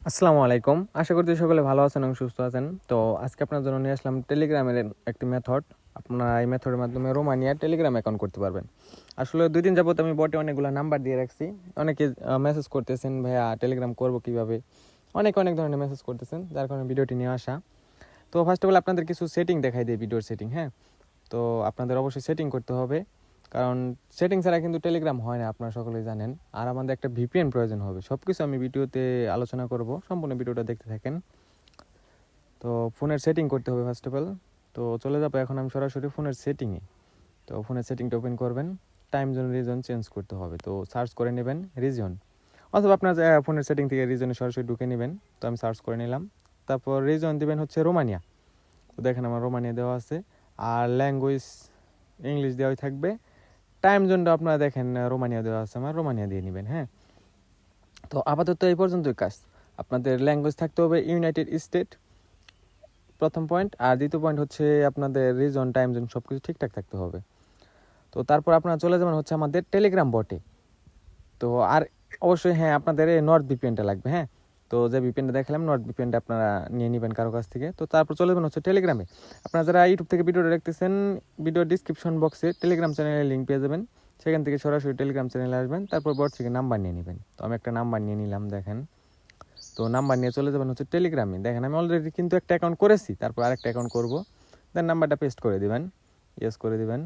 আসসালামু আলাইকুম। আশা করছি সকলে ভালো আছেন এবং সুস্থ আছেন। তো আজকে আপনার জন্য নিয়ে আসলাম টেলিগ্রামের একটি মেথড। আপনারা এই মেথডের মাধ্যমে রোমানিয়া টেলিগ্রাম অ্যাকাউন্ট করতে পারবেন। আসলে 2 দিন যাবত আমি বটে অনেকগুলো নাম্বার দিয়ে রাখছি। অনেকে মেসেজ করতেছেন, ভাইয়া টেলিগ্রাম করব কিভাবে? অনেক ধরনের মেসেজ করতেছেন, যার কারণে ভিডিওটি নিয়ে আসা। তো ফার্স্ট অফ অল আপনাদের কিছু সেটিং দেখাই দিই, ভিডিওর সেটিং। হ্যাঁ, তো আপনাদের অবশ্যই সেটিং করতে হবে, কারণ সেটিং ছাড়া কিন্তু টেলিগ্রাম হয় না, আপনারা সকলেই জানেন। আর আমাদের একটা ভিপিএন প্রয়োজন হবে। সব কিছু আমি ভিডিওতে আলোচনা করব, সম্পূর্ণ ভিডিওটা দেখতে থাকেন। তো ফোনের সেটিং করতে হবে ফার্স্ট অফ অল। তো চলে যাবো এখন আমি সরাসরি ফোনের সেটিংয়ে। তো ফোনের সেটিংটা ওপেন করবেন, টাইম জোন রিজন চেঞ্জ করতে হবে। তো সার্চ করে নেবেন রিজন, অথবা আপনার ফোনের সেটিং থেকে রিজনে সরাসরি ঢুকে নেবেন। তো আমি সার্চ করে নিলাম, তারপর রিজন দিবেন হচ্ছে রোমানিয়া। তো দেখেন আমার রোমানিয়া দেওয়া আছে, আর ল্যাঙ্গুয়েজ ইংলিশ দেওয়াই থাকবে। টাইম জোনটা আপনারা দেখেন রোমানিয়া দেওয়া আছে, আমার রোমানিয়া দিয়ে নেবেন। হ্যাঁ, তো আপাতত এই পর্যন্তই কাজ। আপনাদের ল্যাঙ্গুয়েজ থাকতে হবে ইউনাইটেড স্টেট, প্রথম পয়েন্ট। আর দ্বিতীয় পয়েন্ট হচ্ছে আপনাদের রিজন, টাইম জোন সব কিছু ঠিকঠাক থাকতে হবে। তো তারপর আপনারা চলে যাবেন হচ্ছে আমাদের টেলিগ্রাম বটে। তো আর অবশ্যই হ্যাঁ, আপনাদের এই নর্থ ভিপিএনটা লাগবে। হ্যাঁ, তো যে ভিপিএনটা দেখালাম, নর্থ ভিপিএনটা আপনারা নিয়ে নেবেন কারো কাছ থেকে। তো তারপর চলে যাবেন হচ্ছে টেলিগ্রামে। আপনারা যারা ইউটিউব থেকে ভিডিওটা দেখতেছেন, ভিডিও ডিসক্রিপশন বক্সে টেলিগ্রাম চ্যানেলের লিঙ্ক পেয়ে যাবেন। সেখান থেকে সরাসরি টেলিগ্রাম চ্যানেলে আসবেন, তারপর বট থেকে নাম্বার নিয়ে নেবেন। তো আমি একটা নাম্বার নিয়ে নিলাম, দেখেন। তো নাম্বার নিয়ে চলে যাবেন হচ্ছে টেলিগ্রামে। দেখেন আমি অলরেডি কিন্তু একটা অ্যাকাউন্ট করেছি, তারপর আরেকটা অ্যাকাউন্ট করবো। দেন নাম্বারটা পেস্ট করে দিবেন, ইয়েস করে দিবেন।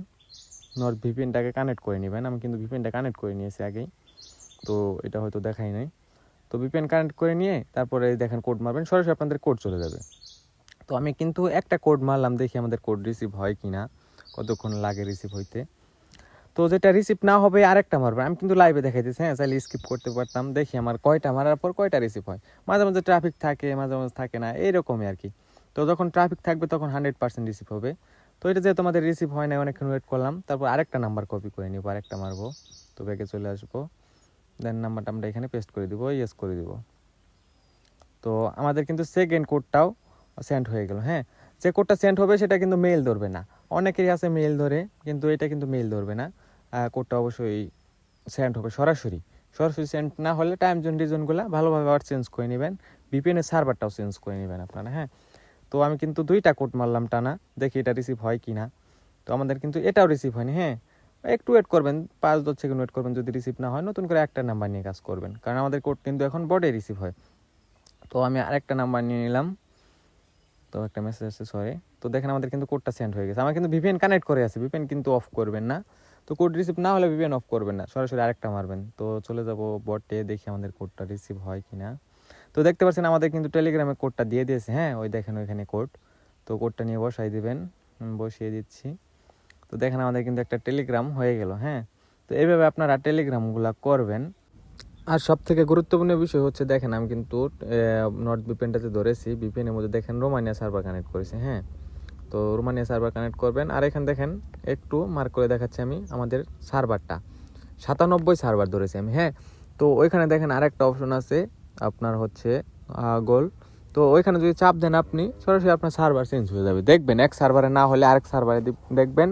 নর্থ ভিপিএনটাকে কানেক্ট করে নেবেন। আমি কিন্তু ভিপিএনটা কানেক্ট করে নিয়েছি আগেই, তো এটা হয়তো দেখাই নাই। তো ভিপিএন কানেক্ট করে নিয়ে তারপরে দেখেন কোড মারবেন, সরাসরি আপনাদের কোড চলে যাবে। তো আমি কিন্তু একটা কোড মারলাম, দেখি আমাদের কোড রিসিভ হয় কি না, কতক্ষণ লাগে রিসিভ হইতে। তো যেটা রিসিভ না হবে আরেকটা মারবেন। আমি কিন্তু লাইভে দেখাইতেছি, হ্যাঁ, চাইলে স্কিপ করতে পারতাম। দেখি আমার কয়টা মারার পর কয়টা রিসিভ হয়। মাঝে মাঝে ট্রাফিক থাকে, মাঝে মাঝে থাকে না, এইরকমই আর কি। তো যখন ট্রাফিক থাকবে তখন 100% রিসিভ হবে। তো এটা যেহেতু আমাদের রিসিভ হয় না, অনেকক্ষণ ওয়েট করলাম। তারপর আরেকটা নাম্বার কপি করে নিব, আরেকটা মারবো। তো ব্যাগে চলে আসবো, দেন নাম্বারটা আমরা এখানে পেস্ট করে দিব, ইয়েস করে দিব। তো আমাদের কিন্তু সেকেন্ড কোডটাও সেন্ড হয়ে গেল। হ্যাঁ, যে কোডটা সেন্ড হবে সেটা কিন্তু মেইল ধরবে না। অনেকেরই আছে মেইল ধরে, কিন্তু এটা কিন্তু মেইল ধরবে না। কোডটা অবশ্যই সেন্ড হবে সরাসরি। সরাসরি সেন্ড না হলে টাইম জোন রিজনগুলো ভালোভাবে আবার চেঞ্জ করে নেবেন, ভিপিএনের সার্ভারটাও চেঞ্জ করে নেবেন আপনারা। হ্যাঁ, তো আমি কিন্তু 2টা কোড মারলাম টানা, দেখি এটা রিসিভ হয় কি না। তো আমাদের কিন্তু এটাও রিসিভ হয়নি। হ্যাঁ, একটু ওয়েট করবেন, 5-10 সেকেন্ড ওয়েট করবেন। যদি রিসিভ না হয় নতুন করে একটা নাম্বার নিয়ে কাজ করবেন, কারণ আমাদের কোড কিন্তু এখন বডে রিসিভ হয়। তো আমি আরেকটা নাম্বার নিয়ে নিলাম। তো একটা মেসেজ আসছে, সরি। তো দেখেন আমাদের কিন্তু কোডটা সেন্ড হয়ে গেছে। আমার কিন্তু ভিপিএন কানেক্ট করে আছে, ভিপিএন কিন্তু অফ করবেন না। তো কোড রিসিভ না হলে ভিপিএন অফ করবেন না, সরাসরি আরেকটা মারবেন। তো চলে যাব বটে, দেখি আমাদের কোডটা রিসিভ হয় কি না। তো দেখতে পাচ্ছেন আমাদের কিন্তু টেলিগ্রামে কোডটা দিয়ে দিয়েছে। হ্যাঁ, ওই দেখেন ওইখানে কোড। তো কোডটা নিয়ে বসাই দিবেন, বসিয়ে দিচ্ছি। তো দেখেন আমাদের কিন্তু একটা টেলিগ্রাম হয়ে গেল। হ্যাঁ, তো এইভাবে আপনারা টেলিগ্রামগুলো করবেন। আর সব থেকে গুরুত্বপূর্ণ বিষয় হচ্ছে, দেখেন আমি কিন্তু নর্থ ভিপিএনটাতে ধরেছি, ভিপিএনের মধ্যে দেখেন রোমানিয়া সার্ভার কানেক্ট করেছি। হ্যাঁ, তো রোমানিয়া সার্ভার কানেক্ট করবেন। আর এখানে দেখেন একটু মার্ক করে দেখাচ্ছি আমি, আমাদের সার্ভারটা 97 সার্ভার ধরেছি আমি। হ্যাঁ, তো ওইখানে দেখেন আরেকটা অপশন আছে আপনার হচ্ছে গোল। তো ওইখানে যদি চাপ দেন আপনি, সরাসরি আপনার সার্ভার চেঞ্জ হয়ে যাবে। দেখবেন এক সার্ভারে না হলে আরেক সার্ভারে দেখবেন,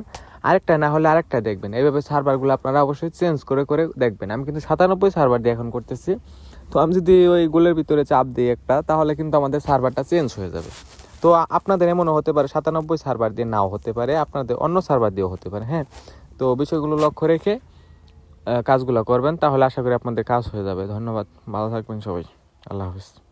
আরেকটা না হলে আরেকটা দেখবেন। এইভাবে সার্ভারগুলো আপনারা অবশ্যই চেঞ্জ করে করে দেখবেন। আমি কিন্তু 97 সার্ভার দিয়ে এখন করতেছি। তো আমি যদি ওই গোলের ভিতরে চাপ দিই একটা, তাহলে কিন্তু আমাদের সার্ভারটা চেঞ্জ হয়ে যাবে। তো আপনাদের এমনও হতে পারে 97 সার্ভার দিয়ে নাও হতে পারে, আপনাদের অন্য সার্ভার দিয়েও হতে পারে। হ্যাঁ, তো বিষয়গুলো লক্ষ্য রেখে কাজগুলো করবেন, তাহলে আশা করি আপনাদের কাজ হয়ে যাবে। ধন্যবাদ, ভালো থাকবেন সবাই। আল্লাহ হাফিজ।